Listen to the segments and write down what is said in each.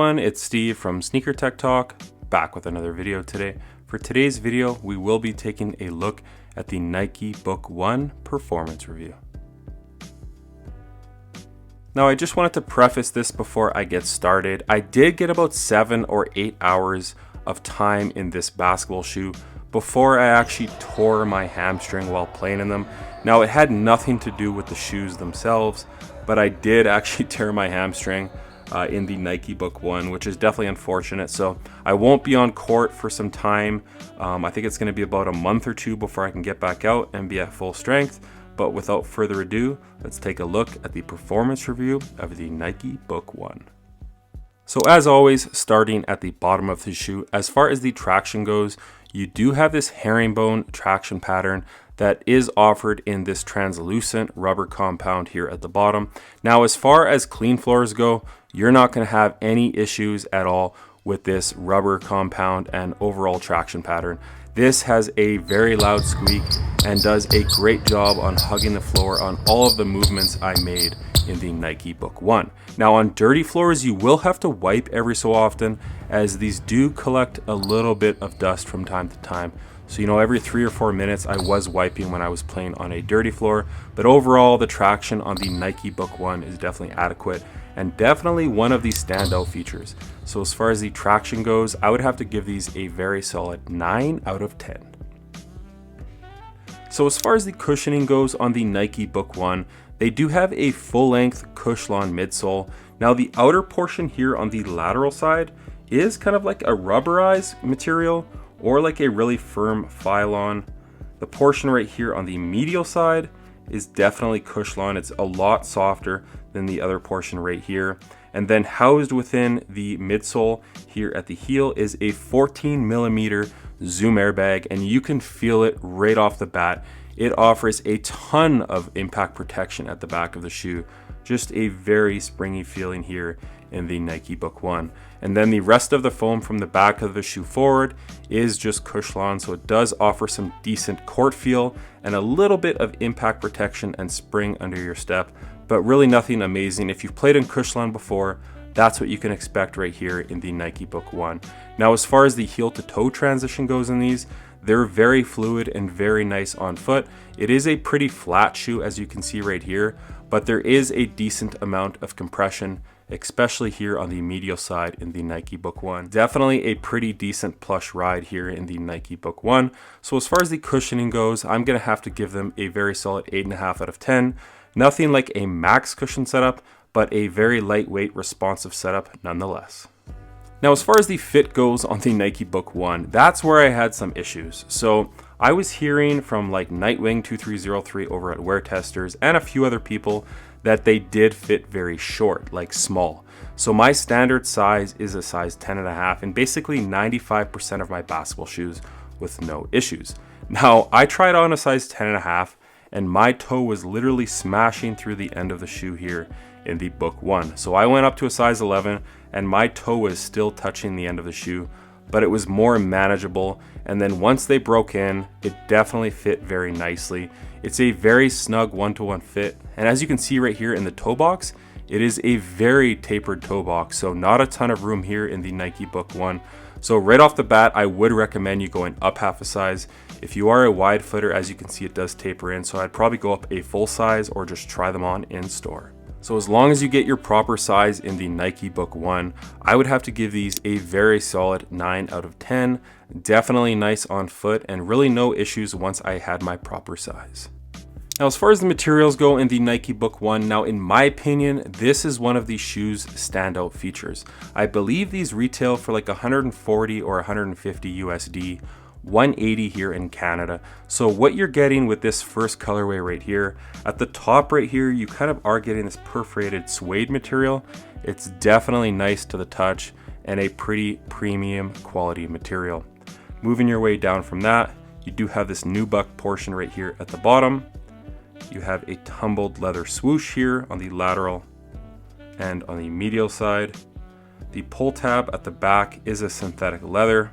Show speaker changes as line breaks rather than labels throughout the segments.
everyone, it's Steve from SnkrTechTalk, back with another video today. For today's video, we will be taking a look at the Nike Book 1 performance review. Now, I just wanted to preface this before I get started. I did get about 7 or 8 hours of time in this basketball shoe before I actually tore my hamstring while playing in them. Now, it had nothing to do with the shoes themselves, but I did actually tear my hamstring in the Nike Book 1, which is definitely unfortunate. So I won't be on court for some time. I think it's going to be about a month or two before I can get back out and be at full strength. But without further ado, let's take a look at the performance review of the Nike Book 1. So as always, starting at the bottom of the shoe, as far as the traction goes, you do have this herringbone traction pattern that is offered in this translucent rubber compound here at the bottom. Now, as far as clean floors go, you're not going to have any issues at all with this rubber compound and overall traction pattern. This has a very loud squeak and does a great job on hugging the floor on all of the movements I made in the Nike Book 1. Now, on dirty floors, you will have to wipe every so often, as these do collect a little bit of dust from time to time. So, every 3 or 4 minutes I was wiping when I was playing on a dirty floor. But overall, the traction on the Nike Book 1 is definitely adequate and definitely one of the standout features. So as far as the traction goes, I would have to give these a very solid 9 out of 10. So as far as the cushioning goes on the Nike Book 1, they do have a full-length Cushlon midsole. Now, the outer portion here on the lateral side is kind of like a rubberized material or like a really firm Phylon. The portion right here on the medial side is definitely Cushlon. It's a lot softer than the other portion right here. And then housed within the midsole here at the heel is a 14mm Zoom airbag, and you can feel it right off the bat. It offers a ton of impact protection at the back of the shoe. Just a very springy feeling here in the Nike Book 1. And then the rest of the foam from the back of the shoe forward is just Cushlon, so it does offer some decent court feel and a little bit of impact protection and spring under your step, but really nothing amazing. If you've played in Cushlon before, that's what you can expect right here in the Nike Book 1. Now, as far as the heel to toe transition goes in these, they're very fluid and very nice on foot. It is a pretty flat shoe, as you can see right here, but there is a decent amount of compression, especially here on the medial side in the Nike Book 1. Definitely a pretty decent plush ride here in the Nike Book 1. So as far as the cushioning goes, I'm gonna have to give them a very solid 8.5 out of 10. Nothing like a max cushion setup, but a very lightweight, responsive setup nonetheless. Now, as far as the fit goes on the Nike Book 1, that's where I had some issues. So I was hearing from like Nightwing2303 over at Wear Testers and a few other people that they did fit very short, like small. So my standard size is a size 10.5, and basically 95% of my basketball shoes with no issues. Now, I tried on a size 10.5, and my toe was literally smashing through the end of the shoe here in the Book 1. So I went up to a size 11, and my toe was still touching the end of the shoe, but it was more manageable. And then once they broke in, it definitely fit very nicely. It's a very snug one-to-one fit. And as you can see right here in the toe box, it is a very tapered toe box. So not a ton of room here in the Nike Book 1. So right off the bat, I would recommend you going up half a size. If you are a wide footer, as you can see, it does taper in. So I'd probably go up a full size or just try them on in store. So as long as you get your proper size in the Nike Book 1, I would have to give these a very solid 9 out of 10. Definitely nice on foot and really no issues once I had my proper size. Now, as far as the materials go in the Nike Book 1, now in my opinion, this is one of the shoe's standout features. I believe these retail for like 140 or 150 USD. 180 here in Canada. So what you're getting with this first colorway right here, at the top right here, you kind of are getting this perforated suede material. It's definitely nice to the touch and a pretty premium quality material. Moving your way down from that, you do have this nubuck portion right here at the bottom. You have a tumbled leather swoosh here on the lateral and on the medial side. The pull tab at the back is a synthetic leather.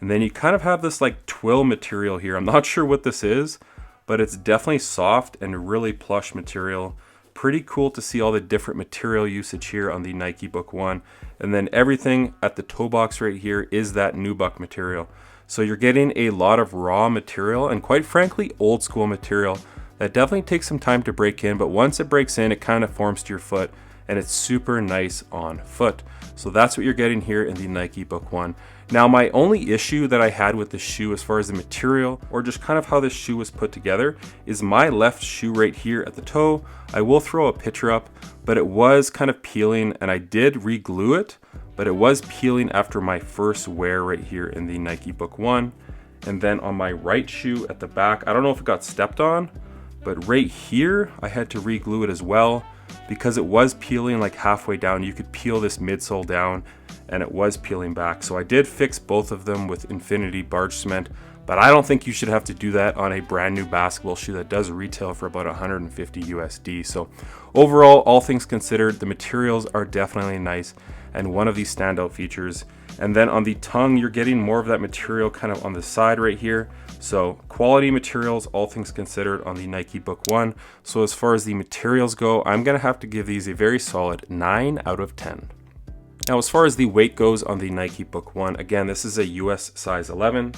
And then you kind of have this like twill material here. I'm not sure what this is, but it's definitely soft and really plush material. pretty cool to see all the different material usage here on the Nike Book 1. And then everything at the toe box right here is that nubuck material. So you're getting a lot of raw material and quite frankly, old school material that definitely takes some time to break in, but once it breaks in, it kind of forms to your foot and it's super nice on foot. So that's what you're getting here in the Nike Book 1. Now, my only issue that I had with the shoe as far as the material or just kind of how this shoe was put together is my left shoe right here at the toe. I will throw a picture up, but it was kind of peeling and I did re-glue it, but it was peeling after my first wear right here in the Nike Book 1. And then on my right shoe at the back, I don't know if it got stepped on, but right here, I had to re-glue it as well because it was peeling like halfway down. You could peel this midsole down and it was peeling back. So I did fix both of them with Infinity Barge Cement, but I don't think you should have to do that on a brand new basketball shoe that does retail for about 150 USD. So overall, all things considered, the materials are definitely nice and one of these standout features. And then on the tongue, you're getting more of that material kind of on the side right here. So quality materials, all things considered on the Nike Book 1. So as far as the materials go, I'm gonna have to give these a very solid 9 out of 10. Now, as far as the weight goes on the Nike Book 1, again, this is a US size 11,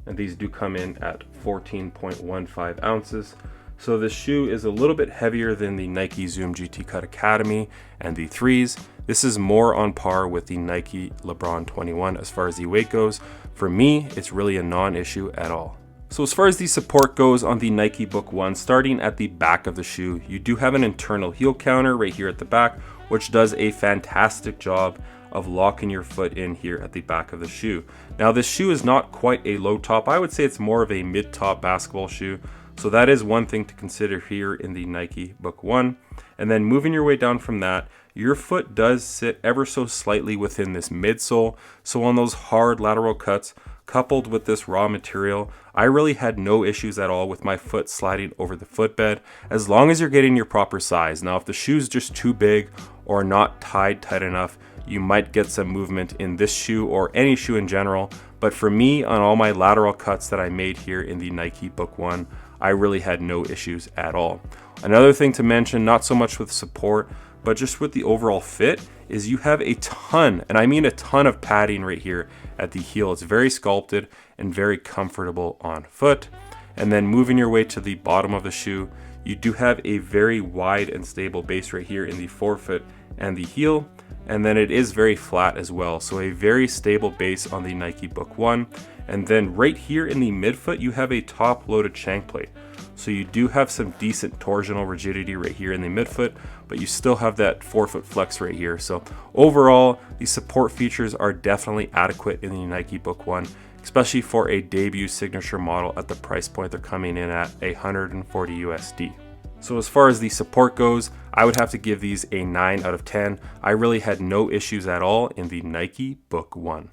and these do come in at 14.15 ounces. So this shoe is a little bit heavier than the Nike Zoom GT Cut Academy and the 3s. This is more on par with the Nike LeBron 21 as far as the weight goes. For me, it's really a non-issue at all. So as far as the support goes on the Nike Book 1, starting at the back of the shoe, you do have an internal heel counter right here at the back, which does a fantastic job of locking your foot in here at the back of the shoe. Now this shoe is not quite a low top. I would say it's more of a mid-top basketball shoe. So that is one thing to consider here in the Nike Book 1. And then moving your way down from that, your foot does sit ever so slightly within this midsole. So on those hard lateral cuts, coupled with this raw material, I really had no issues at all with my foot sliding over the footbed, as long as you're getting your proper size. Now, if the shoe's just too big or not tied tight enough, you might get some movement in this shoe or any shoe in general. But for me, on all my lateral cuts that I made here in the Nike Book 1, I really had no issues at all. Another thing to mention, not so much with support, but just with the overall fit, is you have a ton, and I mean a ton of padding right here at the heel. It's very sculpted and very comfortable on foot. And then moving your way to the bottom of the shoe, you do have a very wide and stable base right here in the forefoot and the heel. And then it is very flat as well. So a very stable base on the Nike Book 1. And then right here in the midfoot, you have a top loaded shank plate. So you do have some decent torsional rigidity right here in the midfoot, but you still have that forefoot flex right here. So overall, the support features are definitely adequate in the Nike Book 1, especially for a debut signature model at the price point they're coming in at 140 USD. So as far as the support goes, I would have to give these a 9 out of 10. I really had no issues at all in the Nike Book 1.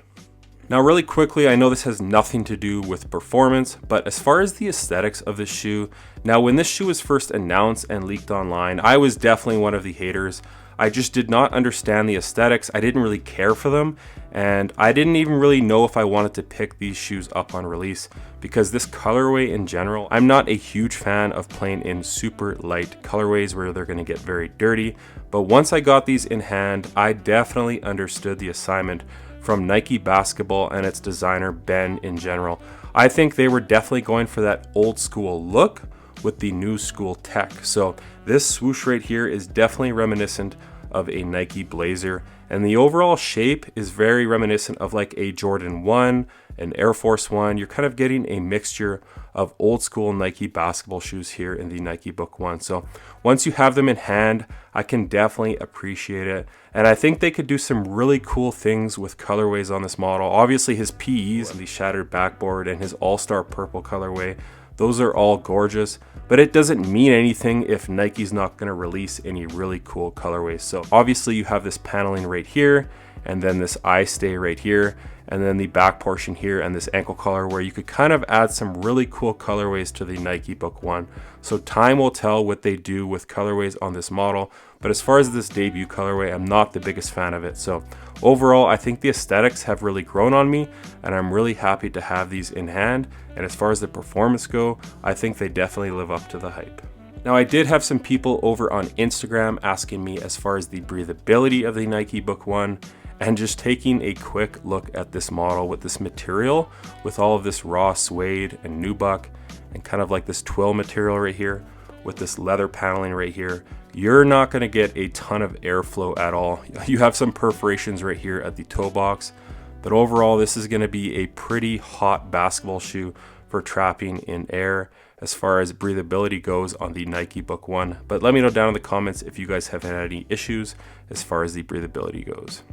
Now really quickly, I know this has nothing to do with performance, but as far as the aesthetics of this shoe, now when this shoe was first announced and leaked online, I was definitely one of the haters. I just did not understand the aesthetics. I didn't really care for them, and I didn't even really know if I wanted to pick these shoes up on release because this colorway in general, I'm not a huge fan of playing in super light colorways where they're gonna get very dirty. But once I got these in hand, I definitely understood the assignment from Nike Basketball and its designer Ben in general. I think they were definitely going for that old school look with the new school tech. So this swoosh right here is definitely reminiscent of a Nike Blazer, and the overall shape is very reminiscent of like a Jordan 1, an Air Force 1. You're kind of getting a mixture of old school Nike basketball shoes here in the Nike Book 1. So once you have them in hand, I can definitely appreciate it. And I think they could do some really cool things with colorways on this model. Obviously his PEs, the shattered backboard, and his all-star purple colorway, those are all gorgeous, but it doesn't mean anything if Nike's not gonna release any really cool colorways. So obviously you have this paneling right here, and then this eye stay right here, and then the back portion here and this ankle collar where you could kind of add some really cool colorways to the Nike Book 1. So time will tell what they do with colorways on this model, but as far as this debut colorway, I'm not the biggest fan of it. So overall, I think the aesthetics have really grown on me, and I'm really happy to have these in hand. And as far as the performance go, I think they definitely live up to the hype. Now, I did have some people over on Instagram asking me as far as the breathability of the Nike Book 1, and just taking a quick look at this model with this material, with all of this raw suede and nubuck, and kind of like this twill material right here, with this leather paneling right here. You're not gonna get a ton of airflow at all. You have some perforations right here at the toe box, but overall this is gonna be a pretty hot basketball shoe for trapping in air as far as breathability goes on the Nike Book 1. But let me know down in the comments if you guys have had any issues as far as the breathability goes.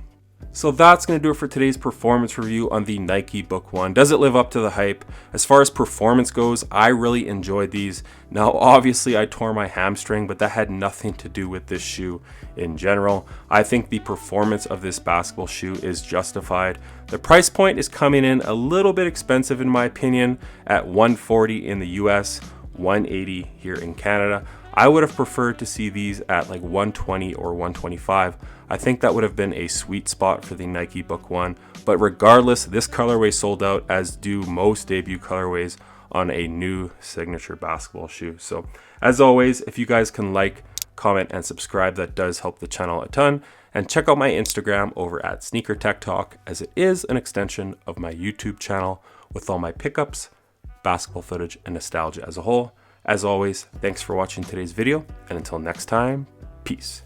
So that's going to do it for today's performance review on the Nike Book 1. Does it live up to the hype? As far as performance goes, I really enjoyed these. Now, obviously, I tore my hamstring, but that had nothing to do with this shoe in general. I think the performance of this basketball shoe is justified. The price point is coming in a little bit expensive in my opinion, at $140 in the US, $180 here in Canada. I would have preferred to see these at like $120 or $125. I think that would have been a sweet spot for the Nike Book 1. But regardless, this colorway sold out, as do most debut colorways on a new signature basketball shoe. So as always, if you guys can like, comment, and subscribe, that does help the channel a ton. And check out my Instagram over at SnkrTechTalk, as it is an extension of my YouTube channel with all my pickups, basketball footage, and nostalgia as a whole. As always, thanks for watching today's video, and until next time, peace.